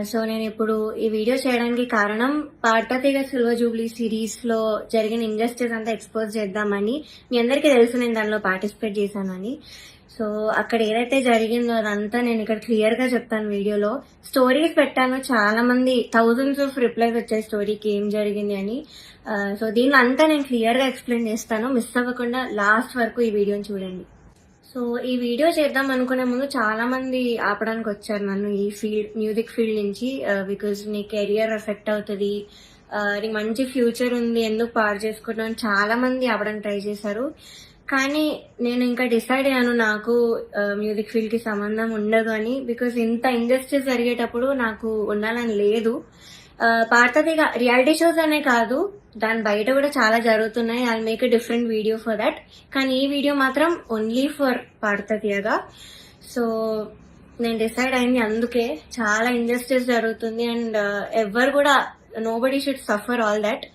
So నేను ఇప్పుడు ఈ వీడియో చేయడానికి కారణం పాడతీగ సిల్వర్ జూబ్లీ సిరీస్ లో జరిగిన ఇంజస్టిస్ అంతా ఎక్స్పోజ్ చేద్దామని. మీ అందరికీ తెలుసు నేను దానిలో పార్టిసిపేట్ చేశానని. సో అక్కడ ఏదైతే జరిగిందో అదంతా నేను ఇక్కడ క్లియర్ గా చెప్తాను వీడియోలో. స్టోరీస్ పెట్టాను, చాలా మంది థౌజండ్స్ ఆఫ్ రిప్లైస్ వచ్చాయి స్టోరీకి ఏం జరిగింది అని. సో దీనిలో అంతా నేను క్లియర్ గా ఎక్స్ప్లెయిన్ చేస్తాను. మిస్ అవ్వకుండా లాస్ట్ వరకు ఈ వీడియోని చూడండి. సో ఈ వీడియో చేద్దాం అనుకునే ముందు చాలా మంది ఆపడానికి వచ్చారు నన్ను ఈ ఫీల్డ్, మ్యూజిక్ ఫీల్డ్ నుంచి. బికాజ్ నీ కెరియర్ ఎఫెక్ట్ అవుతుంది, నీకు మంచి ఫ్యూచర్ ఉంది, ఎందుకు పాడు చేసుకుంటున్నాను, చాలా మంది ఆపడానికి ట్రై చేశారు. కానీ నేను ఇంకా డిసైడ్ అయ్యాను నాకు మ్యూజిక్ ఫీల్డ్ కి సంబంధం ఉండదు అని. బికాజ్ ఇంత ఇండస్ట్రీస్ జరిగేటప్పుడు నాకు ఉండాలని లేదు. పాడతీగ రియాలిటీ షోస్ అనే కాదు, దాని బయట కూడా చాలా జరుగుతున్నాయి. I make a different video for that. కానీ ఈ వీడియో మాత్రం ఓన్లీ ఫర్ పాడతీగ. సో నేను డిసైడ్ అయింది అందుకే. చాలా ఇండస్ట్రీస్ జరుగుతుంది అండ్ ఎవరు కూడా nobody should suffer all that.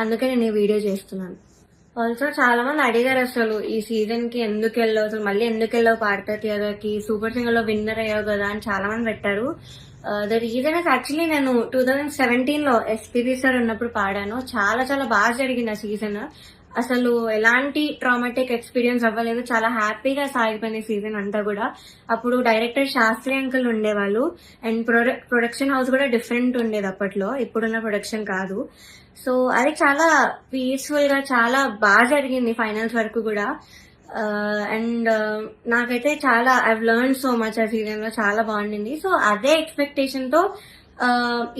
అందుకే నేను ఈ వీడియో చేస్తున్నాను. ఆల్సో చాలా మంది అడిగారు అసలు ఈ సీజన్ కి ఎందుకు వెళ్ళావు, అసలు మళ్ళీ ఎందుకు వెళ్ళావు పాడతీగకి, సూపర్ సింగర్ లో విన్నర్ అయ్యావు కదా అని చాలా మంది పెట్టారు. ద రీజన్ ఇస్ యాక్చువల్లీ నేను 2017 లో ఎస్పీబీ సార్ ఉన్నప్పుడు పాడాను. చాలా చాలా బాగా జరిగింది ఆ సీజన్. అసలు ఎలాంటి ట్రామాటిక్ ఎక్స్పీరియన్స్ అవ్వలేదు, చాలా హ్యాపీగా సాగిపోయిన సీజన్ అంతా కూడా. అప్పుడు డైరెక్టర్ శాస్త్రి అంకుల్ ఉండేవాళ్ళు అండ్ ప్రొడక్షన్ హౌస్ కూడా డిఫరెంట్ ఉండేది అప్పట్లో, ఇప్పుడున్న ప్రొడక్షన్ కాదు. సో అది చాలా పీస్ఫుల్ గా చాలా బాగా జరిగింది ఫైనల్స్ వరకు కూడా. అండ్ నాకైతే చాలా ఐ లెర్న్ సో మచ్ ఆ సీజన్ లో, చాలా బాగుండింది. సో అదే ఎక్స్పెక్టేషన్ తో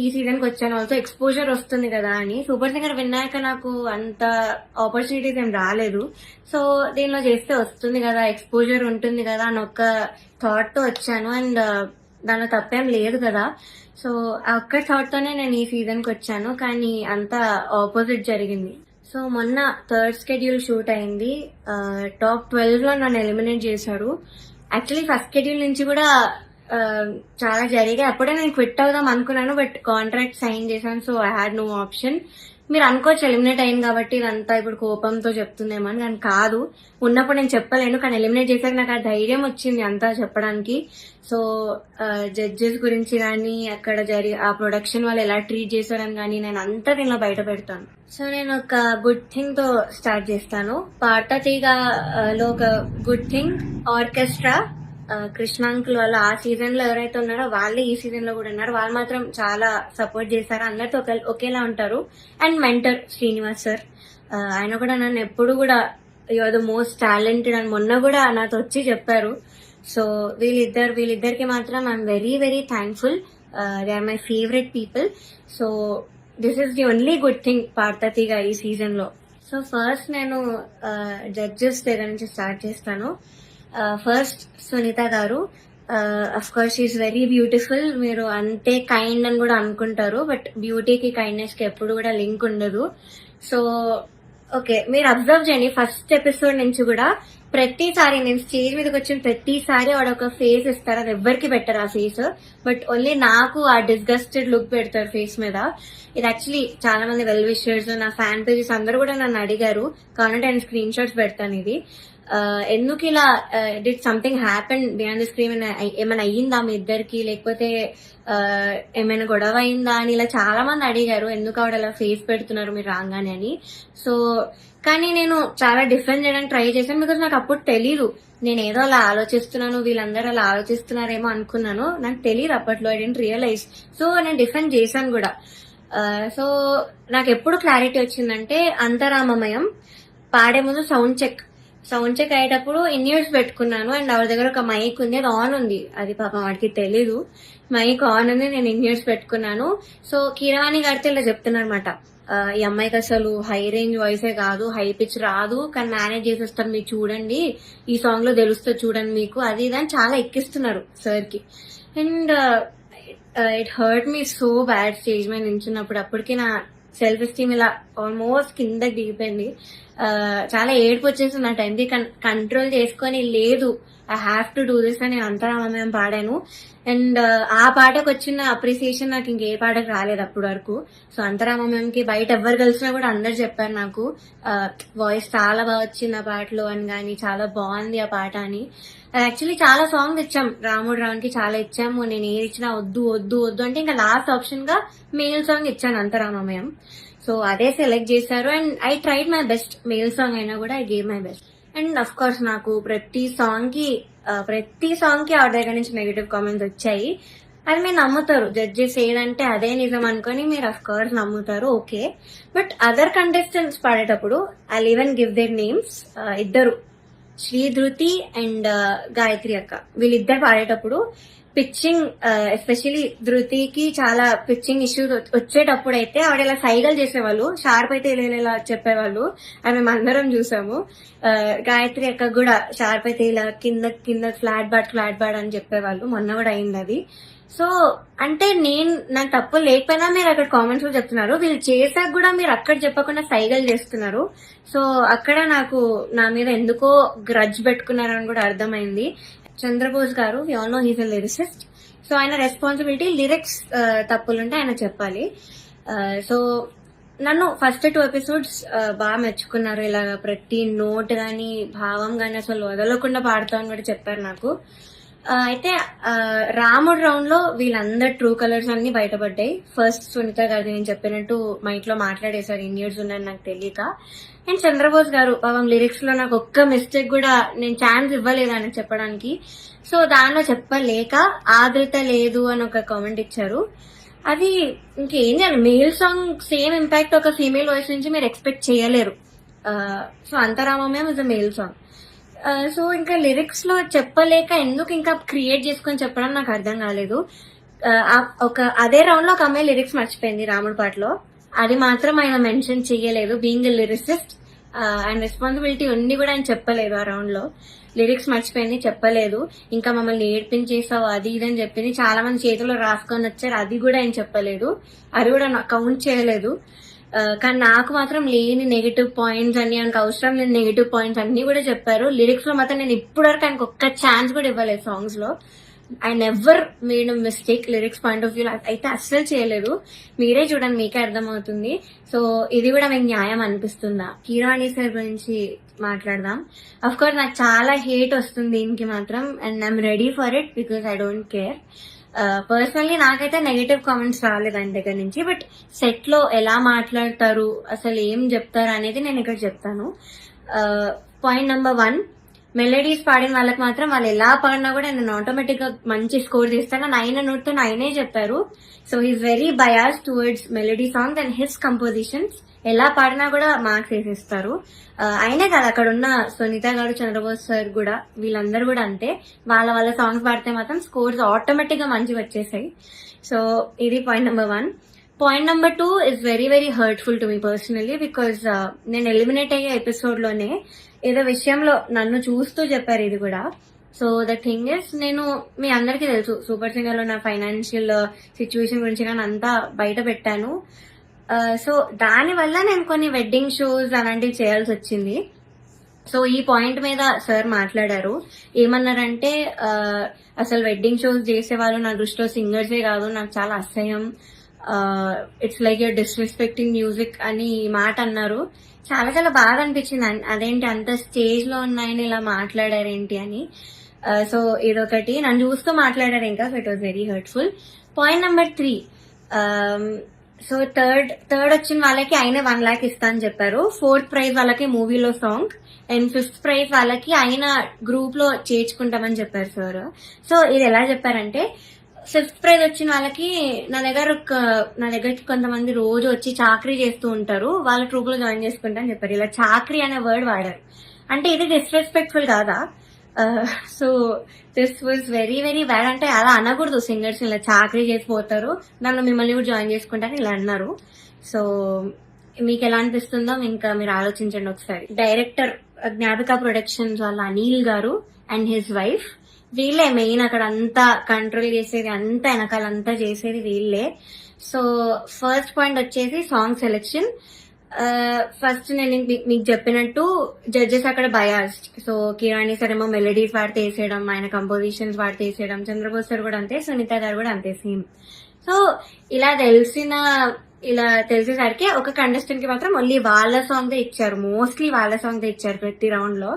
ఈ సీజన్ కి వచ్చాను. ఆల్సో ఎక్స్పోజర్ వస్తుంది కదా అని. సూపర్ సింగర్ విన్నాక నాకు అంత ఆపర్చునిటీస్ ఏం రాలేదు. సో దీనిలో చేస్తే వస్తుంది కదా, ఎక్స్పోజర్ ఉంటుంది కదా అని ఒక థాట్ తో వచ్చాను. అండ్ దానిలో తప్పేం లేదు కదా. సో ఆ ఒక్క థాట్ తోనే నేను ఈ సీజన్ కి వచ్చాను. కానీ అంత ఆపోజిట్ జరిగింది. సో మొన్న థర్డ్ స్కెడ్యూల్ షూట్ అయింది. టాప్ 12 లో నన్ను ఎలిమినేట్ చేశారు. యాక్చువల్లీ ఫస్ట్ స్కెడ్యూల్ నుంచి కూడా చాలా జరిగాయి. అప్పుడే నేను క్విట్ అవుదాం అనుకున్నాను, బట్ కాంట్రాక్ట్ సైన్ చేశాను. So I had no option. మీరు అనుకోవచ్చు ఎలిమినేట్ అయింది కాబట్టి ఇదంతా ఇప్పుడు కోపంతో చెప్తుందేమో అని, కానీ కాదు. ఉన్నప్పుడు నేను చెప్పలేను, కానీ ఎలిమినేట్ చేశాక నాకు ఆ ధైర్యం వచ్చింది అంతా చెప్పడానికి. సో జడ్జెస్ గురించి కానీ అక్కడ ఆ ప్రొడక్షన్ వాళ్ళు ఎలా ట్రీట్ చేశారని కానీ నేను అంతా దీనిలో బయట పెడతాను. సో నేను ఒక గుడ్ థింగ్ తో స్టార్ట్ చేస్తాను. పాడతీగలో ఒక good thing, orchestra Krishna uncle వాళ్ళు ఆ సీజన్ లో ఎవరైతే ఉన్నారో వాళ్ళే ఈ సీజన్ లో కూడా ఉన్నారు. వాళ్ళు మాత్రం చాలా సపోర్ట్ చేశారు, అందరితో ఒకేలా ఉంటారు. అండ్ మెంటర్ శ్రీనివాస్ సార్, ఆయన కూడా నన్ను ఎప్పుడు కూడా you are the most talented అని మొన్న కూడా నాతో వచ్చి చెప్పారు. సో వీళ్ళిద్దరికి మాత్రం I'm very very thankful. They are my favourite people. So this is the only good thing Paadutha Theeyaga ఈ సీజన్ లో. సో ఫస్ట్ నేను జడ్జెస్ దగ్గర నుంచి స్టార్ట్ చేస్తాను. First Sunitha garu. Of course she's very beautiful. మీరు అంతే కైండ్ అని కూడా అనుకుంటారు, బట్ బ్యూటీకి కైండ్నెస్ కి ఎప్పుడు కూడా లింక్ ఉండదు. సో ఓకే, మీరు అబ్జర్వ్ చేయండి ఫస్ట్ ఎపిసోడ్ నుంచి కూడా ప్రతిసారి నేను స్టేజ్ మీదకి వచ్చిన ప్రతిసారి వాడు ఒక ఫేస్ ఇస్తారు. అది ఎవ్వరికి పెట్టరు ఆ ఫేస్, బట్ ఓన్లీ నాకు ఆ డిస్గస్టెడ్ లుక్ పెడతారు ఫేస్ మీద. ఇది యాక్చువల్లీ చాలా మంది వెల్ విషర్స్, నా ఫ్యాన్ పేజెస్ అందరూ కూడా నన్ను అడిగారు. కాబట్టి నేను స్క్రీన్ షాట్స్ పెడతాను. ఇది ఎందుకు ఇలా did something happen beyond the screen, ఏమైనా అయ్యిందా మీ ఇద్దరికి, లేకపోతే ఏమైనా గొడవ అయిందా అని ఇలా చాలా మంది అడిగారు. ఎందుకు ఆవిడ అలా ఫేస్ పెడుతున్నారు మీరు రాగానే అని. సో కానీ నేను చాలా డిఫెండ్ చేయడానికి ట్రై చేశాను. బికాస్ నాకు అప్పుడు తెలీదు, నేను ఏదో అలా ఆలోచిస్తున్నాను, వీళ్ళందరూ అలా ఆలోచిస్తున్నారేమో అనుకున్నాను. నాకు తెలియదు అప్పట్లో, ఐ డెంట్ రియలైజ్. సో నేను డిఫెండ్ చేశాను కూడా. సో నాకు ఎప్పుడు క్లారిటీ వచ్చిందంటే అంతరామమయం పాడే ముందు సౌండ్ చెక్ అయ్యేటప్పుడు ఇన్ ఇయర్స్ పెట్టుకున్నాను. అండ్ ఆవిడ దగ్గర ఒక మైక్ ఉంది, అది ఆన్ ఉంది. అది పాపం వాడికి తెలీదు, మైక్ ఆన్ ఉంది, నేను ఇన్ ఇయర్స్ పెట్టుకున్నాను. సో కీరవాణి గారితో ఇలా చెప్తున్నారు అనమాట, ఈ అమ్మాయికి అసలు హై రేంజ్ వాయిసే కాదు, హై పిచ్ రాదు, కానీ మేనేజ్ చేసేస్తారు మీరు చూడండి, ఈ సాంగ్ లో తెలుస్తుంది చూడండి మీకు, అది ఇది అని చాలా ఎక్కిస్తున్నారు సార్ కి. And it hurt me so bad stage మీద నించున్నప్పుడు. అప్పటికి నా సెల్ఫ్ ఎస్టీమ్ ఇలా ఆల్మోస్ట్ కిందకి దిగిపోయింది. చాలా ఏడుపు వచ్చేసింది ఆ టైంకి. కంట్రోల్ చేసుకొని లేదు I have to do this అని అంతరామమయం పాడాను. అండ్ ఆ పాటకు వచ్చిన అప్రిసియేషన్ నాకు ఇంకే పాటకు రాలేదు అప్పటి వరకు. సో అంతరామమయంకి బయట ఎవరు కలిసినా కూడా అందరు చెప్పారు నాకు వాయిస్ చాలా బాగా వచ్చింది ఆ పాటలో అని, కానీ చాలా బాగుంది ఆ పాట అని. యాక్చువల్లీ చాలా సాంగ్స్ ఇచ్చాం, రాముడు రావునికి చాలా ఇచ్చాము. నేను ఏది ఇచ్చినా వద్దు వద్దు వద్దు అంటే ఇంకా లాస్ట్ ఆప్షన్ గా మేల్ సాంగ్ ఇచ్చాను, అంతరామమయం. సో అదే సెలెక్ట్ చేశారు and I tried my best. Male song అయినా కూడా I gave my best. And of course నాకు ప్రతి సాంగ్ కి ఆవిడ దగ్గర నుంచి నెగటివ్ కామెంట్స్ వచ్చాయి. అది మీరు నమ్ముతారు, జడ్జెస్ ఏదంటే అదే నిజం అనుకుని మీరు అఫ్ కోర్స్ నమ్ముతారు, ఓకే. బట్ అదర్ కంటెస్టెంట్స్ పాడేటప్పుడు I even give their names. ఇద్దరు, శ్రీధృతి అండ్ గాయత్రి అక్క, వీళ్ళిద్దరు పాడేటప్పుడు పిచ్చింగ్, ఎస్పెషలీ ధృతికి చాలా పిచ్చింగ్ ఇష్యూస్ వచ్చేటప్పుడు అయితే ఆవిడ ఇలా సైగలు చేసేవాళ్ళు, షార్ప్ అయితే ఇలా చెప్పేవాళ్ళు, అది మేము అందరం చూసాము. గాయత్రి అక్క కూడా షార్ప్ అయితే ఇలా కింద కింద ఫ్లాట్ బాడ్ అని చెప్పేవాళ్ళు, మొన్న కూడా అయింది అది. సో అంటే నాకు తప్పు లేకపోయినా మీరు అక్కడ కామెంట్స్ లో చెప్తున్నారు, వీళ్ళు చేసాక కూడా మీరు అక్కడ చెప్పకుండా సైగలు చేస్తున్నారు. సో అక్కడ నాకు నా మీద ఎందుకో గ్రడ్జ్ పెట్టుకున్నారని కూడా అర్థమైంది. Chandrabose garu, we all know he's a lyricist. So ఆయన రెస్పాన్సిబిలిటీ, లిరిక్స్ తప్పులుంటే ఆయన చెప్పాలి. సో నన్ను ఫస్ట్ 2 ఎపిసోడ్స్ బాగా మెచ్చుకున్నారు. ఇలా ప్రతి నోట్ గాని భావం గాని అసలు వదలకుండా పాడతామని కూడా చెప్పారు నాకు. అయితే రాముడు రౌండ్ లో వీళ్ళందరు ట్రూ కలర్స్ అన్ని బయటపడ్డాయి. ఫస్ట్ సునీత గారు నేను చెప్పినట్టు మైక్ లో మాట్లాడేశారు, ఇన్ ఇయర్స్ ఉన్నారని నాకు తెలియక. అండ్ చంద్రబోస్ గారు పాపం లిరిక్స్ లో నాకు ఒక్క మిస్టేక్ కూడా నేను ఛాన్స్ ఇవ్వలేదు ఆయన చెప్పడానికి. సో దానిలో చెప్పలేక ఆదృత లేదు అని ఒక కామెంట్ ఇచ్చారు. అది ఇంకేం చేయాలి, మేల్ సాంగ్ సేమ్ ఇంపాక్ట్ ఒక ఫీమేల్ వాయిస్ నుంచి మీరు ఎక్స్పెక్ట్ చేయలేరు. So Antha Ramamayam is a male song. So ఇంకా లిరిక్స్ లో చెప్పలేక ఎందుకు ఇంకా క్రియేట్ చేసుకొని చెప్పడం నాకు అర్థం కాలేదు. అదే రౌండ్ లో ఒక అమ్మాయి లిరిక్స్ మర్చిపోయింది రాముడి పాటలో, అది మాత్రం ఆయన మెన్షన్ చేయలేదు. బీయింగ్ ఎ లిరిసిస్ట్ ఆయన రెస్పాన్సిబిలిటీ ఉంది కూడా ఆయన చెప్పలేదు. ఆ రౌండ్ లో లిరిక్స్ మర్చిపోయింది, చెప్పలేదు. ఇంకా మమ్మల్ని ఏడ్పించేసావు అది ఇది అని చెప్పింది. చాలా మంది చేతిలో రాసుకొని వచ్చారు, అది కూడా ఆయన చెప్పలేదు, అది కూడా కౌంట్ చేయలేదు. కానీ నాకు మాత్రం లేని నెగిటివ్ పాయింట్స్ అన్ని, ఆయనకు అవసరం లేని నెగిటివ్ పాయింట్స్ అన్ని కూడా చెప్పారు. లిరిక్స్ లో మాత్రం నేను ఇప్పటివరకు ఆయనకు ఒక్క ఛాన్స్ కూడా ఇవ్వలేదు సాంగ్స్ లో. I never made mistake lyrics point of view అయితే అస్సలు చేయలేదు. మీరే చూడండి, మీకే అర్థమవుతుంది. సో ఇది కూడా మీకు న్యాయం అనిపిస్తుందా? కీరవాణి సార్ గురించి మాట్లాడదాం. అఫ్ కోర్స్ నాకు చాలా హేట్ వస్తుంది దీనికి మాత్రం, and I'm ready for it because I don't care. Personally నాకైతే నెగటివ్ కామెంట్స్ రాలేదు ఆయన దగ్గర నుంచి. బట్ సెట్ లో ఎలా మాట్లాడతారు, అసలు ఏం చెప్తారు అనేది నేను ఇక్కడ చెప్తాను. పాయింట్ నెంబర్ 1, మెలోడీస్ పాడిన వాళ్ళకి మాత్రం వాళ్ళు ఎలా పాడినా కూడా నేను ఆటోమేటిక్ గా మంచి స్కోర్ తీస్తాను అని ఆయన నోట్తో ఆయనే చెప్పారు. So he's very bias towards melody songs and his compositions. ఎలా పాడినా కూడా మార్క్స్ వేసేస్తారు. అయినే కాదు, అక్కడ ఉన్న సునీత గారు, చంద్రబోస్ సార్ కూడా, వీళ్ళందరూ కూడా అంతే. వాళ్ళ సాంగ్స్ పాడితే మాత్రం స్కోర్స్ ఆటోమేటిక్ గా మంచి వచ్చేసాయి. సో ఇది point number 1. Point number 2 is very very hurtful to me personally because నేను ఎలిమినేట్ అయ్యే ఎపిసోడ్ లోనే ఏదో విషయంలో నన్ను చూస్తూ చెప్పారు ఇది కూడా. సో ద థింగ్ ఇస్, నేను మీ అందరికీ తెలుసు సూపర్ సింగర్ లో నా ఫైనాన్షియల్ సిచ్యువేషన్ గురించి నేను అంతా బయట పెట్టాను. సో దాని వల్ల నేను కొన్ని వెడ్డింగ్ షోస్ అలాంటివి చేయాల్సి వచ్చింది. సో ఈ పాయింట్ మీద సార్ మాట్లాడారు. ఏమన్నారంటే అసలు వెడ్డింగ్ షోస్ చేసేవాళ్ళు నా దృష్టిలో సింగర్సే కాదు, నాకు చాలా అసహ్యం, it's like you're disrespecting music అని ఈ మాట అన్నారు. చాలా చాలా బాగా అనిపించింది, అదేంటి అంత స్టేజ్ లో ఉన్నాయని ఇలా మాట్లాడారేంటి అని. సో ఇదొకటి, నన్ను చూస్తూ మాట్లాడారు ఇంకా. So it was very hurtful. Point number 3, so third వచ్చిన వాళ్ళకి ఆయన 1 lakh ఇస్తా అని చెప్పారు. 4th ప్రైజ్ వాళ్ళకి మూవీలో సాంగ్, అండ్ 5th ప్రైజ్ వాళ్ళకి ఆయన గ్రూప్ లో చేర్చుకుంటామని చెప్పారు సార్. సో ఇది ఎలా చెప్పారంటే, 5th ప్రైజ్ వచ్చిన వాళ్ళకి నా దగ్గరకి కొంతమంది రోజు వచ్చి చాకరీ చేస్తూ ఉంటారు, వాళ్ళ ట్రూప్ లో జాయిన్ చేసుకుంటా అని చెప్పారు. ఇలా చాకరీ అనే వర్డ్ వాడారు. అంటే ఇది డిస్రెస్పెక్ట్ఫుల్ కాదా? So this was very very bad. అంటే అలా అనకూడదు, సింగర్స్ ఇలా చాకరీ చేసిపోతారు, నన్ను మిమ్మల్ని కూడా జాయిన్ చేసుకుంటారు ఇలా అన్నారు. సో మీకు ఎలా అనిపిస్తుందో ఇంకా మీరు ఆలోచించండి ఒకసారి. డైరెక్టర్ జ్ఞాపిక ప్రొడక్షన్స్ వాళ్ళ అనిల్ గారు అండ్ హిజ్ వైఫ్, వీళ్ళే మెయిన్ అక్కడ అంతా కంట్రోల్ చేసేది, అంతా వెనకాలంతా చేసేది వీళ్ళే. సో ఫస్ట్ పాయింట్ వచ్చేసి సాంగ్ సెలెక్షన్. ఫస్ట్ నేను మీకు చెప్పినట్టు జడ్జెస్ అక్కడ బయాస్డ్. సో కిరాణి సార్ ఏమో మెలోడీస్ వాడితే వేసేయడం, ఆయన కంపోజిషన్స్ వాడితే వేసేయడం, చంద్రబోస్ సార్ కూడా అంతే, సునీత గారు కూడా అంతే సేమ్. సో ఇలా తెలిసిన ఇలా తెలిసేసరికి ఒక కంటెస్టెంట్ కి మాత్రం ఓన్లీ వాళ్ళ సాంగ్ ఇచ్చారు, మోస్ట్లీ వాళ్ళ సాంగ్ ఇచ్చారు ప్రతి రౌండ్ లో.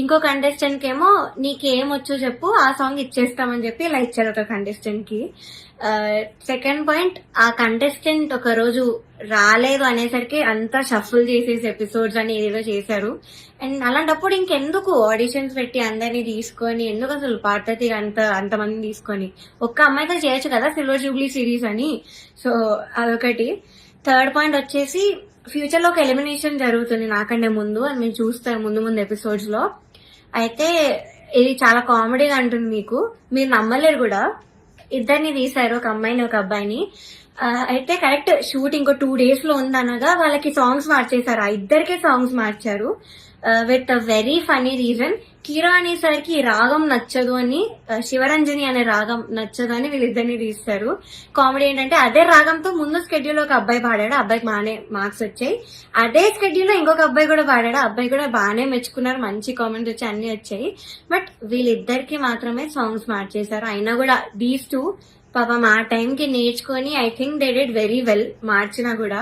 ఇంకో కంటెస్టెంట్ కి ఏమో నీకేం వచ్చో చెప్పు ఆ సాంగ్ ఇచ్చేస్తామని చెప్పి ఇలా ఇచ్చారు ఒక కంటెస్టెంట్ కి. సెకండ్ పాయింట్, ఆ కంటెస్టెంట్ ఒక రోజు రాలేదు అనేసరికి అంతా షఫుల్ చేసేసి ఎపిసోడ్స్ అని ఏదో చేశారు. అండ్ అలాంటప్పుడు ఇంకెందుకు ఆడిషన్స్ పెట్టి అందరినీ తీసుకొని, ఎందుకు అసలు పార్వతి అంతమందిని తీసుకొని ఒక్క అమ్మాయితో చేయొచ్చు కదా సిల్వర్ జూబ్లీ సిరీస్ అని. సో అదొకటి. థర్డ్ పాయింట్ వచ్చేసి ఫ్యూచర్ లో ఒక ఎలిమినేషన్ జరుగుతుంది నాకంటే ముందు, అని మేము చూస్తాం ముందు ఎపిసోడ్స్ లో. అయితే ఇది చాలా కామెడీగా అంటుంది మీకు, మీరు నమ్మలేరు కూడా. ఇద్దరిని తీశారు, ఒక అమ్మాయిని ఒక అబ్బాయిని. అయితే కరెక్ట్ షూట్ ఇంకో 2 days లో ఉందనగా వాళ్ళకి సాంగ్స్ మార్చేశారు, ఆ ఇద్దరికే సాంగ్స్ మార్చారు with a very funny reason. కిరాణి సార్ కి రాగం నచ్చదు అని, శివరంజని అనే రాగం నచ్చదు అని వీళ్ళిద్దరిని తీస్తారు. కామెడీ ఏంటంటే అదే రాగంతో ముందు స్కెడ్యూల్ ఒక అబ్బాయి పాడాడు, అబ్బాయికి బాగానే మార్క్స్ వచ్చాయి. అదే స్కెడ్యూల్ లో ఇంకొక అబ్బాయి కూడా పాడాడు, అబ్బాయి కూడా బాగానే మెచ్చుకున్నారు, మంచి కామెంట్స్ వచ్చి అన్ని వచ్చాయి. బట్ వీళ్ళిద్దరికి మాత్రమే సాంగ్స్ మార్చేశారు. అయినా కూడా దీస్ టూ పాపం ఆ టైంకి నేర్చుకొని I think they did very well మార్చినా కూడా.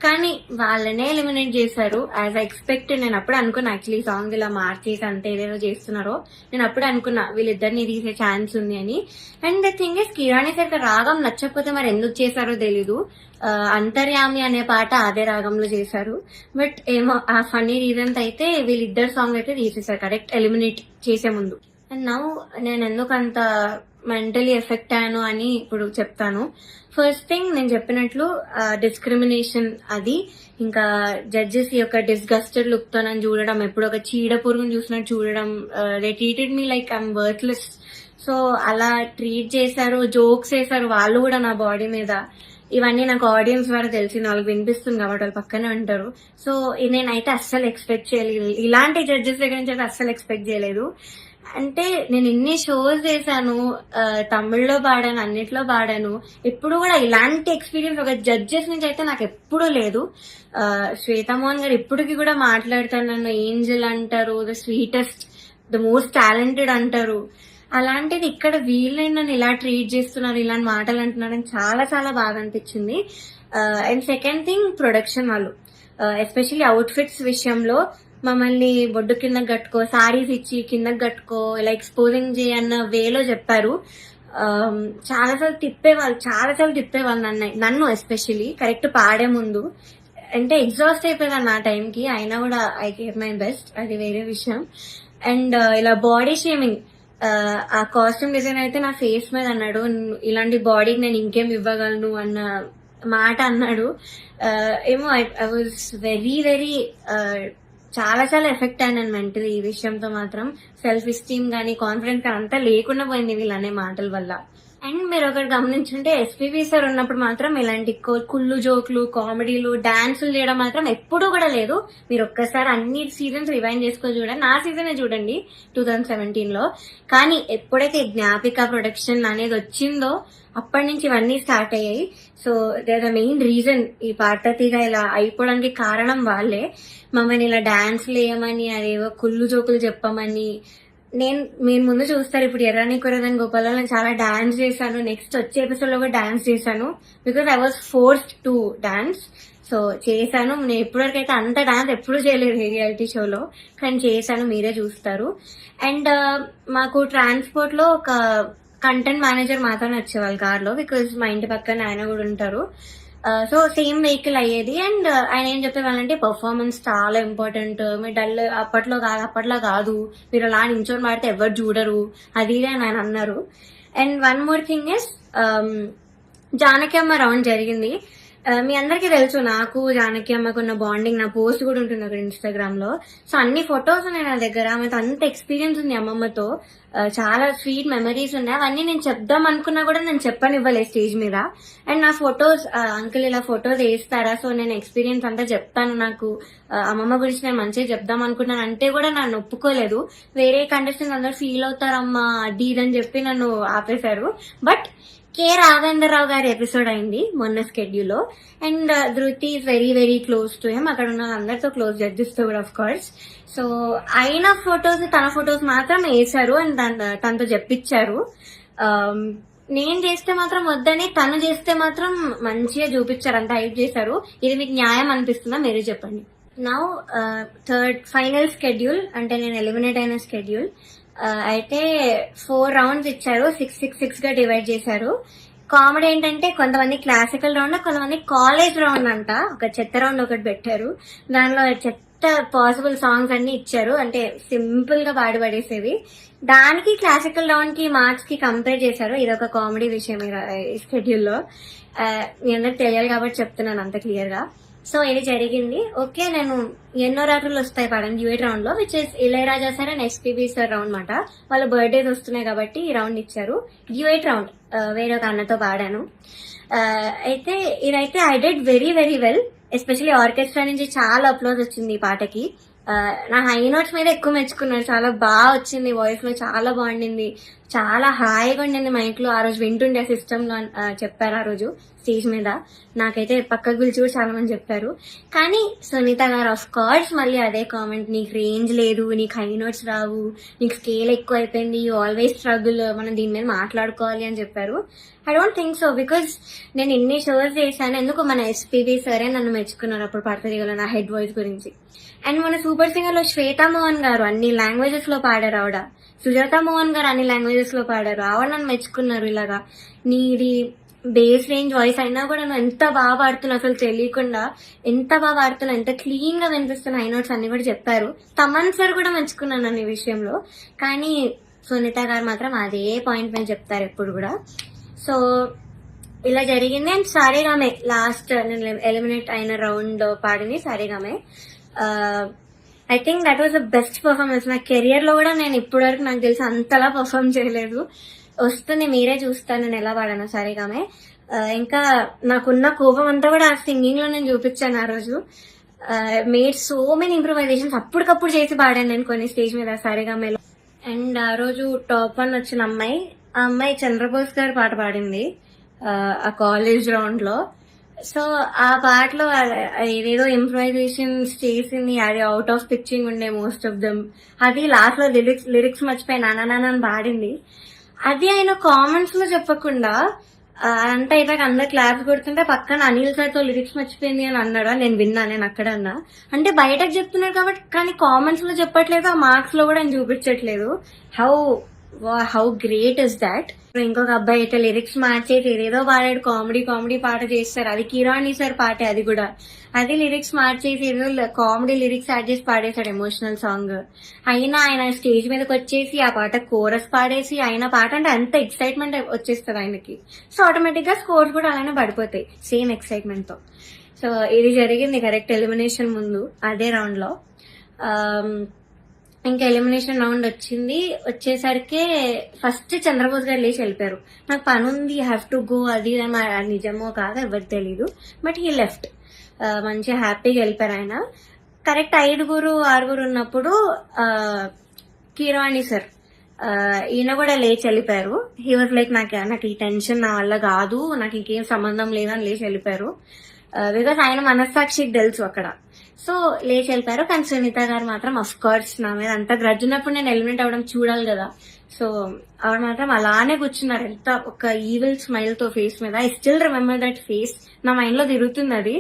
కానీ వాళ్ళనే ఎలిమినేట్ చేశారు యాజ్ ఎక్స్పెక్ట్. నేను అప్పుడు అనుకున్నా యాక్చువల్లీ సాంగ్ ఇలా మార్చేసి అంత ఏదేదో చేస్తున్నారో, నేను అప్పుడు అనుకున్నా వీళ్ళిద్దరిని తీసే ఛాన్స్ ఉంది అని. And the thing is కిరాణి sir రాగం నచ్చకపోతే మరి ఎందుకు చేశారో తెలీదు. అంతర్యామి అనే పాట అదే రాగంలో చేశారు. బట్ ఏమో ఆ ఫన్నీ రీజన్స్ అయితే వీళ్ళిద్దరు సాంగ్ అయితే తీసేశారు కరెక్ట్ ఎలిమినేట్ చేసే ముందు. అండ్ నౌ నేను ఎందుకు అంత మెంటలీ ఎఫెక్ట్ అయ్యాను అని ఇప్పుడు చెప్తాను. ఫస్ట్ థింగ్, నేను చెప్పినట్లు డిస్క్రిమినేషన్ అది, ఇంకా జడ్జెస్ యొక్క డిస్గస్టెడ్ లుక్ తో నన్ను చూడడం, ఎప్పుడు ఒక చీడ పురుగును చూసినట్టు చూడడం. They treated me like I'm worthless. So అలా ట్రీట్ చేశారు, జోక్స్ వేశారు వాళ్ళు కూడా నా బాడీ మీద. ఇవన్నీ నాకు ఆడియన్స్ ద్వారా తెలిసింది, వాళ్ళకి వినిపిస్తుంది కాబట్టి వాళ్ళు పక్కనే ఉంటారు. సో నేనైతే అస్సలు ఎక్స్పెక్ట్ చేయలేదు, ఇలాంటి జడ్జెస్ దగ్గర నుంచి అయితే అస్సలు ఎక్స్పెక్ట్ చేయలేదు. అంటే నేను ఇన్ని షోస్ చేశాను, తమిళ్లో పాడాను, అన్నిట్లో పాడాను, ఎప్పుడు కూడా ఇలాంటి ఎక్స్పీరియన్స్ ఒక జడ్జెస్ నుంచి అయితే నాకు ఎప్పుడూ లేదు. శ్వేతమోహన్ గారు ఇప్పటికి కూడా మాట్లాడతారు, నన్ను ఏంజల్ అంటారు, the sweetest, the most talented అంటారు. అలాంటిది ఇక్కడ వీళ్ళని నన్ను ఇలా ట్రీట్ చేస్తున్నారు, ఇలాంటి మాటలు అంటున్నారు అని చాలా చాలా బాగా అనిపించింది. అండ్ సెకండ్ థింగ్, ప్రొడక్షన్ వాళ్ళు ఎస్పెషల్లీ అవుట్ఫిట్స్ విషయంలో మమ్మల్ని బొడ్డు కిందకి కట్టుకో, సారీస్ ఇచ్చి కిందకి కట్టుకో, ఇలా ఎక్స్పోజింగ్ చేయన్న వేలో చెప్పారు. చాలాసార్లు తిప్పేవాళ్ళు నన్ను ఎస్పెషల్లీ కరెక్ట్ పాడే ముందు. అంటే ఎగ్జాస్ట్ అయిపోయాను ఆ టైంకి, అయినా కూడా ఐ గేవ్ మై బెస్ట్, అది వేరే విషయం. అండ్ ఇలా బాడీ షేమింగ్, ఆ కాస్ట్యూమ్ డిజైన్ అయితే నా ఫేస్ మీద అన్నాడు, ఇలాంటి బాడీకి నేను ఇంకేం ఇవ్వగలను అన్న మాట అన్నాడు. ఏమో ఐ వాజ్ వెరీ వెరీ చాలా చాలా ఎఫెక్ట్ అయినాను మెంటలీ ఈ విషయంతో మాత్రం. సెల్ఫ్ ఎస్టీమ్ గానీ కాన్ఫిడెన్స్ అంతా లేకుండా పోయింది వీళ్ళనే మాటల వల్ల. అండ్ మీరు ఒకటి గమనించుంటే ఎస్పీబీ సార్ ఉన్నప్పుడు మాత్రం ఇలాంటి కుళ్ళు జోకులు, కామెడీలు, డాన్సులు చేయడం మాత్రం ఎప్పుడూ కూడా లేదు. మీరు ఒక్కసారి అన్ని సీజన్స్ రివైండ్ చేసుకొని చూడండి, నా సీజనే చూడండి 2017లో. కానీ ఎప్పుడైతే జ్ఞాపిక ప్రొడక్షన్ అనేది వచ్చిందో అప్పటి నుంచి ఇవన్నీ స్టార్ట్ అయ్యాయి. So they the main reason ఈ పార్వతిగా ఇలా అయిపోవడానికి కారణం వాళ్ళే. మమ్మల్ని ఇలా డాన్స్లు వేయమని, అదేవో కుళ్ళు జోకులు చెప్పమని. మీరు ముందు చూస్తారు, ఇప్పుడు ఎర్రని కురదని గోపాల్లో నేను చాలా డాన్స్ చేశాను, నెక్స్ట్ వచ్చే ఎపిసోడ్ లో కూడా డాన్స్ చేశాను, because I was forced to dance. So చేశాను, నేను ఇప్పటివరకు అయితే అంత డాన్స్ ఎప్పుడు చేయలేదు రియాలిటీ షోలో, కానీ చేశాను, మీరే చూస్తారు. అండ్ మాకు ట్రాన్స్పోర్ట్ లో ఒక కంటెంట్ మేనేజర్ మాత్రమే వచ్చేవాళ్ళు కార్లో, బికాజ్ మా ఇంటి పక్కన ఆయన కూడా ఉంటారు. సో సేమ్ వెహికల్ అయ్యేది. అండ్ ఆయన ఏం చెప్పేవాళ్ళంటే పర్ఫార్మెన్స్ చాలా ఇంపార్టెంట్, మీరు డల్ అప్పట్లో కాదు, మీరు అలా నించొని పాడితే ఎవరు చూడరు, అది అని ఆయన అన్నారు. And one more thing is, Janaki అమ్మ రౌండ్ జరిగింది. మీ అందరికీ తెలుసు నాకు జానకి అమ్మకు ఉన్న బాండింగ్, నా పోస్ట్ కూడా ఉంటుంది అక్కడ ఇన్స్టాగ్రామ్ లో. సో అన్ని ఫొటోస్ ఉన్నాయి నా దగ్గర, ఆమెతో అంత ఎక్స్పీరియన్స్ ఉంది అమ్మమ్మతో, చాలా స్వీట్ మెమరీస్ ఉన్నాయి. అవన్నీ నేను చెప్దాం అనుకున్నా కూడా నేను చెప్పనివ్వలేదు స్టేజ్ మీద. అండ్ నా ఫొటోస్, అంకుల్ ఇలా ఫొటోస్ వేస్తారా, సో నేను ఎక్స్పీరియన్స్ అంతా చెప్తాను, నాకు అమ్మమ్మ గురించి నేను మంచిగా చెప్దాం అనుకున్నాను అంటే కూడా నన్ను ఒప్పుకోలేదు. వేరే కంటెస్టెంట్స్ అందరూ ఫీల్ అవుతారమ్మా అది ఇదని చెప్పి నన్ను ఆపేశారు. బట్ కె రాఘవేంద్రరావు గారి ఎపిసోడ్ అయింది మొన్న స్కెడ్యూల్లో. అండ్ ధృతి is very very close to him, అక్కడ ఉన్న అందరితో క్లోజ్, జడ్జెస్ తో కూడా ఆఫ్ కోర్స్. సో ఆయన ఫొటోస్, తన ఫొటోస్ మాత్రం వేశారు అండ్ తనతో చెప్పించారు. నేను చేస్తే మాత్రం వద్దని, తను చేస్తే మాత్రం మంచిగా చూపించారు, అంత హైప్ చేశారు. ఇది మీకు న్యాయం అనిపిస్తుందా మీరే చెప్పండి. నౌ థర్డ్ ఫైనల్ స్కెడ్యూల్, అంటే నేను ఎలిమినేట్ అయిన స్కెడ్యూల్. అయితే 4 రౌండ్స్ ఇచ్చారు, 6 గా డివైడ్ చేశారు. కామెడీ ఏంటంటే కొంతమంది క్లాసికల్ రౌండ్, కొంతమంది కాలేజ్ రౌండ్ అంట. ఒక చెత్త రౌండ్ ఒకటి పెట్టారు, దానిలో చెత్త పాసిబుల్ సాంగ్స్ అన్ని ఇచ్చారు, అంటే సింపుల్ గా పాడి పడేసేవి. దానికి క్లాసికల్ రౌండ్ కి మార్క్స్ కి కంపేర్ చేశారు. ఇది ఒక కామెడీ విషయం ఈ స్కెడ్యూల్లో. మీ అందరికి తెలియాలి కాబట్టి చెప్తున్నాను అంత క్లియర్ గా. సో ఇది జరిగింది. ఓకే, నేను ఎన్నో రాత్రులు వస్తాయి పాడాను డ్యూయట్ రౌండ్ లో, which is Ilaiyaraaja sir and SPB sir round మాట. వాళ్ళ బర్త్డేస్ వస్తున్నాయి కాబట్టి ఈ రౌండ్ ఇచ్చారు. డ్యూయట్ రౌండ్ వేరే ఒక అన్నతో పాడాను. అయితే ఇదైతే I did very very well. Especially orchestra నుంచి చాలా అప్లోజ్ వచ్చింది ఈ పాటకి. నా హై నోట్స్ మీద ఎక్కువ మెచ్చుకున్నారు, చాలా బాగా వచ్చింది, వాయిస్ లో చాలా బాగుండింది, చాలా హాయిగా ఉండింది మైండ్ లో. ఆ రోజు వింటుండే సిస్టమ్ లో చెప్పారు ఆ రోజు స్టేజ్ మీద. నాకైతే పక్కకు పిలిచి కూడా చాలా మంది చెప్పారు. కానీ సునీత గారు ఆఫ్ కోర్స్ మళ్ళీ అదే కామెంట్, నీకు రేంజ్ లేదు, నీకు హై నోట్స్ రావు, నీకు స్కేల్ ఎక్కువ అయిపోయింది, యూ ఆల్వేస్ స్ట్రగుల్, మనం దీని మీద మాట్లాడుకోవాలి అని చెప్పారు. I don't think so, because నేను ఇన్ని షోస్ చేశాను. ఎందుకు మన ఎస్పీబీ సరే నన్ను మెచ్చుకున్నారు అప్పుడు పడతదిగలో నా హెడ్ వాయిస్ గురించి. అండ్ మన సూపర్ సింగర్ లో శ్వేతా మోహన్ గారు అన్ని లాంగ్వేజెస్ లో పాడారు ఆవిడ. సుజాత మోహన్ గారు అన్ని లాంగ్వేజెస్ లో పాడారు. ఆవిడ నన్ను మెచ్చుకున్నారు ఇలాగా, నీది బేస్ రేంజ్ వాయిస్ అయినా కూడా నువ్వు ఎంత బాగా పాడుతున్నావు, అసలు తెలియకుండా ఎంత బాగా పాడుతున్నావు, ఎంత క్లీన్ గా వినిపిస్తున్నా హై నోట్స్ అన్ని కూడా చెప్పారు. తమన్ సార్ కూడా మెచ్చుకున్నాను అనే విషయంలో. కానీ సునీత గారు మాత్రం అదే పాయింట్ మీద చెప్తారు ఎప్పుడు కూడా. సో ఇలా జరిగింది. అండ్ సారేగామే లాస్ట్ నేను ఎలిమినేట్ అయిన రౌండ్ పాడింది Saregame. I think that was the best performance. నా కెరియర్ లో కూడా నేను ఇప్పటి వరకు నాకు తెలిసి అంతలా పర్ఫార్మ్ చేయలేదు. వస్తుంది, మీరే చూస్తాను నేను ఎలా పాడాను సారేగామే. ఇంకా నాకున్న కోపం అంతా కూడా ఆ సింగింగ్ లో నేను చూపించాను ఆ రోజు. మేడ్ సో మెనీ ఇంప్రూవైజేషన్స్ అప్పటికప్పుడు చేసి పాడాను నేను కొన్ని స్టేజ్ మీద సారేగామేలో. అండ్ ఆ రోజు టాప్ 1 వచ్చిన అమ్మాయి, ఆ అమ్మాయి చంద్రబోస్ గారు పాట పాడింది ఆ కాలేజ్ రౌండ్ లో. సో ఆ పాటలో ఏదేదో ఇంప్రూవైజేషన్స్ చేసింది, అది అవుట్ ఆఫ్ పిచ్చింగ్ ఉండే మోస్ట్ ఆఫ్ దెమ్. అది లాస్ట్ లో లిరిక్స్ మర్చిపోయి నానా అని పాడింది. అది ఆయన కామెంట్స్ లో చెప్పకుండా అంటే అయిపోయాక అందరు క్లాప్స్ కొడుతుంటే పక్కన అనిల్ సార్ తో లిరిక్స్ మర్చిపోయింది అని అన్నాడు. నేను విన్నా, నేను అక్కడ అన్నా. అంటే బయటకు చెప్తున్నాడు కాబట్టి, కానీ కామెంట్స్ లో చెప్పట్లేదు, ఆ మార్క్స్ లో కూడా ఆయన చూపించట్లేదు. How great is that. ఇంకొక అబ్బాయి అయితే లిరిక్స్ మార్చేసి ఏదేదో పాడాడు, కామెడీ పాట చేస్తారు. అది కిరాణి సార్ పాటే, అది కూడా అది లిరిక్స్ మార్చేసి ఏదో కామెడీ లిరిక్స్ యాడ్ చేసి పాడేశాడు ఎమోషనల్ సాంగ్. అయినా ఆయన స్టేజ్ మీదకి వచ్చేసి ఆ పాట కోరస్ పాడేసి, ఆయన పాట అంటే అంత ఎక్సైట్మెంట్ వచ్చేస్తుంది ఆయనకి. సో ఆటోమేటిక్ గా స్కోర్స్ కూడా అలానే పడిపోతాయి సేమ్ ఎక్సైట్మెంట్ తో. సో ఇది జరిగింది కరెక్ట్ ఎలిమినేషన్ ముందు అదే రౌండ్ లో. ఇంకా ఎలిమినేషన్ రౌండ్ వచ్చేసరికి ఫస్ట్ చంద్రబోస్ గారు లేచి వెళ్ళిపోయారు. నాకు పని ఉంది, హ్యావ్ టు గో, అది నిజమో కాదో ఎవరికి తెలీదు, బట్ హీ లెఫ్ట్. మంచిగా హ్యాపీగా వెళ్ళిపోయారు ఆయన. కరెక్ట్ 5-6 ఉన్నప్పుడు కిరాణి సార్ ఈయన కూడా లేచి వెళ్ళిపోయారు. హీ వాజ్ లైక్ నాకు ఈ టెన్షన్ నా వల్ల కాదు, నాకు ఇంకేం సంబంధం లేదని లేచి వెళ్ళిపోయారు. బికాస్ ఆయన మనస్సాక్షికి తెలుసు అక్కడ. సో లేచి వెళ్ళిపోయారు. కానీ సునీత గారు మాత్రం అఫ్ కోర్స్ నా మీద అంత గ్రడ్జ్ ఉన్నప్పుడు నేను ఎలిమినేట్ అవ్వడం చూడాలి కదా. సో ఆవిడ మాత్రం అలానే కూర్చున్నారు, ఎంత ఒక ఈవిల్ స్మైల్ తో ఫేస్ మీద. I still remember that face, నా మైండ్ లో తిరుగుతుంది అది.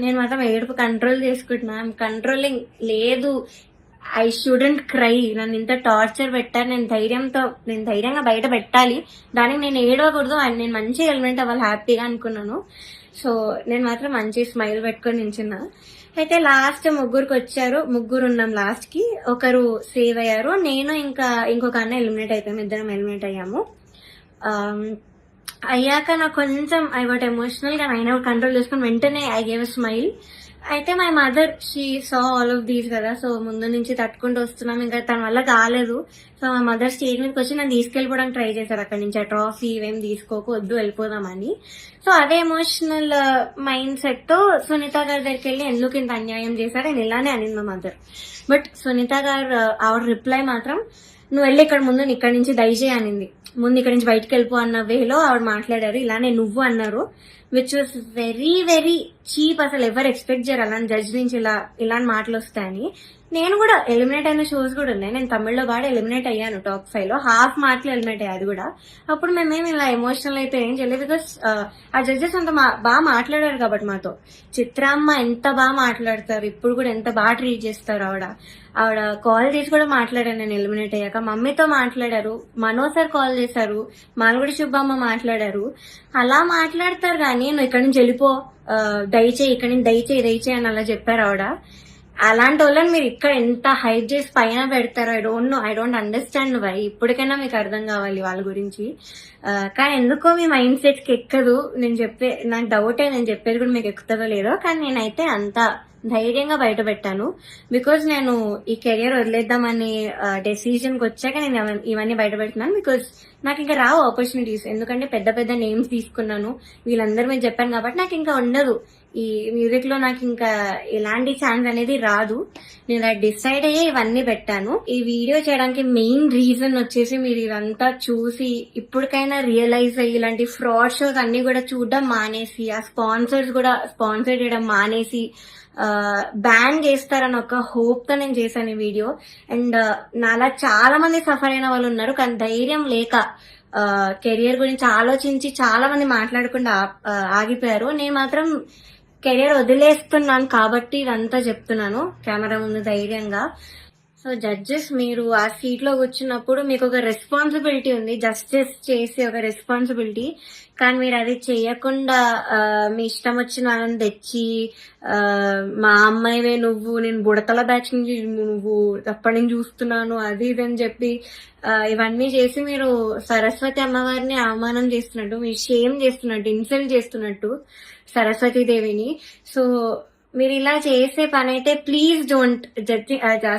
నేను మాత్రం ఏడుపు కంట్రోల్ చేసుకుంటున్నా. కంట్రోలింగ్ లేదు, ఐ షుడెంట్ క్రై. నన్ను ఇంత టార్చర్ పెట్టారు, నేను ధైర్యంగా బయట పెట్టాలి, దానికి నేను ఏడవకూడదు, నేను మంచిగా ఎలిమినేట్ అవ్వాలి హ్యాపీగా అనుకున్నాను. సో నేను మాత్రం మంచి స్మైల్ పెట్టుకొని నించున్నా. అయితే లాస్ట్ ముగ్గురు ఉన్నాం లాస్ట్ కి. ఒకరు సేవ్ అయ్యారు, నేను ఇంకా ఇంకొక అన్న ఎలిమినేట్ అయిపోయాము, ఇద్దరం ఎలిమినేట్ అయ్యాము. అయ్యాక నాకు కొంచెం ఐ వాట్ ఎమోషనల్ గా అయినా కంట్రోల్ చేసుకుని వెంటనే ఐ గేవ్ అ స్మైల్. అయితే my mother she saw all of these కదా. సో ముందు నుంచి తట్టుకుంటూ వస్తున్నాం, ఇంకా తన వల్ల కాలేదు. సో మా మదర్ స్టేజ్ మీదకి వచ్చి నన్ను తీసుకెళ్ళిపోవడానికి ట్రై చేశారు అక్కడి నుంచి. ఆ ట్రాఫీ ఇవేం తీసుకోవద్దు, వెళ్ళిపోదామని. సో అదే ఎమోషనల్ మైండ్ సెట్ తో సునీత గారి దగ్గరికి వెళ్ళి ఎందుకు ఇంత అన్యాయం చేశారు అని ఇలానే అనింది మా మదర్. బట్ సునీత గారు ఆవిడ రిప్లై మాత్రం, నువ్వు వెళ్ళి ఇక్కడ ముందు ఇక్కడి నుంచి దయచేయి అనింది. ముందు ఇక్కడి నుంచి బయటకు వెళ్ళిపో అన్న వేలో ఆవిడ మాట్లాడారు. ఇలానే నువ్వు అన్నారు, which was very very cheap. అసలు ఎవరు ఎక్స్పెక్ట్ చేయరు అలాంటి జడ్జ్ నుంచి ఇలాంటి మాటలు వస్తాయని. నేను కూడా ఎలిమినేట్ అయిన షోస్ కూడా ఉన్నాయి. నేను తమిళ్లో పాడి ఎలిమినేట్ అయ్యాను టాప్ 5 లో, హాఫ్ మార్క్ లో ఎలిమినేట్ అయ్యాది కూడా. అప్పుడు మేమేమి ఇలా ఎమోషనల్ అయిపోయి ఏం చేయలేదు, బికాస్ ఆ జడ్జెస్ అంత బాగా మాట్లాడారు కాబట్టి మాతో. చిత్రామ్మ ఎంత బాగా మాట్లాడతారు, ఇప్పుడు కూడా ఎంత బాగా ట్రీట్ చేస్తారు. ఆవిడ కాల్ చేసి కూడా మాట్లాడాను నేను ఎలిమినేట్ అయ్యాక. మమ్మీతో మాట్లాడారు, మనో సార్ కాల్ చేశారు, మాల్గుడి సుబ్బమ్మ మాట్లాడారు. అలా మాట్లాడతారు కానీ నువ్వు ఇక్కడి నుంచి వెళ్ళిపో, దయచేయి ఇక్కడి నుంచి దయచేయి అని అలా చెప్పారు ఆవిడ. అలాంటి వాళ్ళని మీరు ఇక్కడ ఎంత హైప్ చేసి పైన పెడతారో ఐ డోంట్ అండర్స్టాండ్ వై. ఇప్పటికైనా మీకు అర్థం కావాలి వాళ్ళ గురించి. కానీ ఎందుకో మీ మైండ్ సెట్ కి ఎక్కదు. నాకు డౌటే, నేను చెప్పేది కూడా మీకు ఎక్కుతుందో లేదో. కానీ నేనైతే అంత ధైర్యంగా బయట పెట్టాను, బికాజ్ నేను ఈ కెరియర్ వదిలేద్దామని డెసిజన్ కి వచ్చాక నేను ఇవన్నీ బయట పెడుతున్నాను. బికాజ్ నాకు ఇంకా రావు ఆపర్చునిటీస్, ఎందుకంటే పెద్ద పెద్ద నేమ్స్ తీసుకున్నాను, వీళ్ళందరూ మీద చెప్పాను కాబట్టి నాకు ఇంకా ఉండదు. ఈ మ్యూజిక్ లో నాకు ఇంకా ఎలాంటి ఛాన్స్ అనేది రాదు. నేను డిసైడ్ అయ్యే ఇవన్నీ పెట్టాను. ఈ వీడియో చేయడానికి మెయిన్ రీజన్ వచ్చేసి మీరు ఇదంతా చూసి ఇప్పటికైనా రియలైజ్ అయ్యి ఇలాంటి ఫ్రాడ్ షోస్ అన్ని కూడా చూడడం మానేసి, ఆ స్పాన్సర్స్ కూడా స్పాన్సర్ చేయడం మానేసి బ్యాన్ చేస్తారని ఒక హోప్ తో నేను చేశాను ఈ వీడియో. అండ్ నాలా చాలా మంది సఫర్ అయిన వాళ్ళు ఉన్నారు, కానీ ధైర్యం లేక కెరియర్ గురించి ఆలోచించి చాలా మంది మాట్లాడకుండా ఆగిపోయారు. నేను మాత్రం కెరియర్ వదిలేస్తున్నాను కాబట్టి ఇదంతా చెప్తున్నాను కెమెరా ముందు ధైర్యంగా. సో జడ్జెస్, మీరు ఆ సీట్ లో కూర్చున్నప్పుడు మీకు ఒక రెస్పాన్సిబిలిటీ ఉంది, జస్టిస్ చేసే ఒక రెస్పాన్సిబిలిటీ. కానీ మీరు అది చేయకుండా మీ ఇష్టం వచ్చిన వాళ్ళని తెచ్చి మా అమ్మాయివే నువ్వు, నేను బుడతల బ్యాచ్ నుంచి నువ్వు అప్పటి నుంచి చూస్తున్నాను అది ఇది అని చెప్పి ఇవన్నీ చేసి మీరు సరస్వతి అమ్మవారిని అవమానం చేస్తున్నట్టు, మీరు షేమ్ చేస్తున్నట్టు, ఇన్సల్ట్ చేస్తున్నట్టు సరస్వతి దేవిని. సో మీరు ఇలా చేసే పని అయితే ప్లీజ్ డోంట్ జడ్జి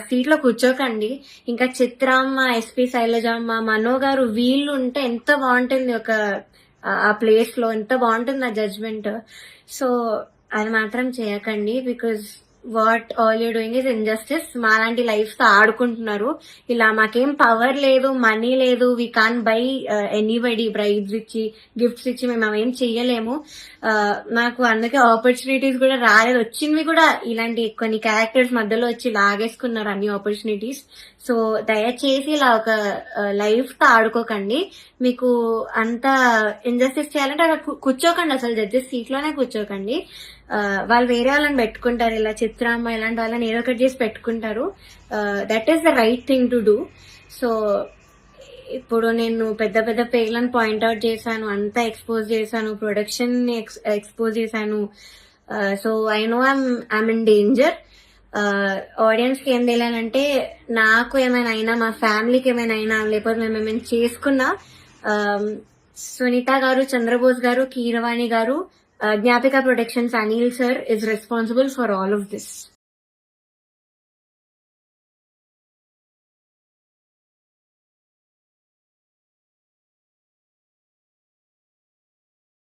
సీట్ లో కూర్చోకండి. ఇంకా చిత్రమ్మ, ఎస్పీ శైలజమ్మ, మనో గారు వీళ్ళు ఉంటే ఎంత బాగుంటుంది ఒక ఆ ప్లేస్ లో, ఎంత బాగుంటుంది ఆ జడ్జ్మెంట్. సో అది మాత్రం చేయకండి, because what all you doing is injustice. మాలాంటి లైఫ్ తో ఆడుకుంటున్నారు. ఇలా మాకేం పవర్ లేదు, మనీ లేదు, we can buy anybody bribes ఇచ్చి, గిఫ్ట్స్ ఇచ్చి మేము అవేం చెయ్యలేము. నాకు అందుకే ఆపర్చునిటీస్ కూడా రాలేదు. వచ్చింది కూడా ఇలాంటి కొన్ని క్యారెక్టర్స్ మధ్యలో వచ్చి లాగేసుకున్నారు అన్ని ఆపర్చునిటీస్. సో దయచేసి ఇలా ఒక లైఫ్ తో ఆడుకోకండి. మీకు అంత ఇంజస్టిస్ చేయాలంటే అక్కడ కూర్చోకండి, అసలు జడ్జెస్ సీట్ లోనే కూర్చోకండి. వాళ్ళు వేరే వాళ్ళని పెట్టుకుంటారు, ఇలా చిత్రామ్మ ఇలాంటి వాళ్ళని ఏదో ఒకటి చేసి పెట్టుకుంటారు. That is the right thing to do. So ఇప్పుడు నేను పెద్ద పెద్ద పేర్లను పాయింట్అవుట్ చేశాను, అంతా ఎక్స్పోజ్ చేశాను, ప్రొడక్షన్ ని ఎక్స్పోజ్ చేశాను. So I know I'm in danger. Audience కి ఏం తెలియాలంటే, నాకు ఏమైనా అయినా, మా ఫ్యామిలీకి ఏమైనా అయినా, లేకపోతే మేము ఏమైనా చేసుకున్నా, సునీత గారు, Chandrabose garu, Keeravani garu, Gnapika productions, Anil sir is responsible for all of this.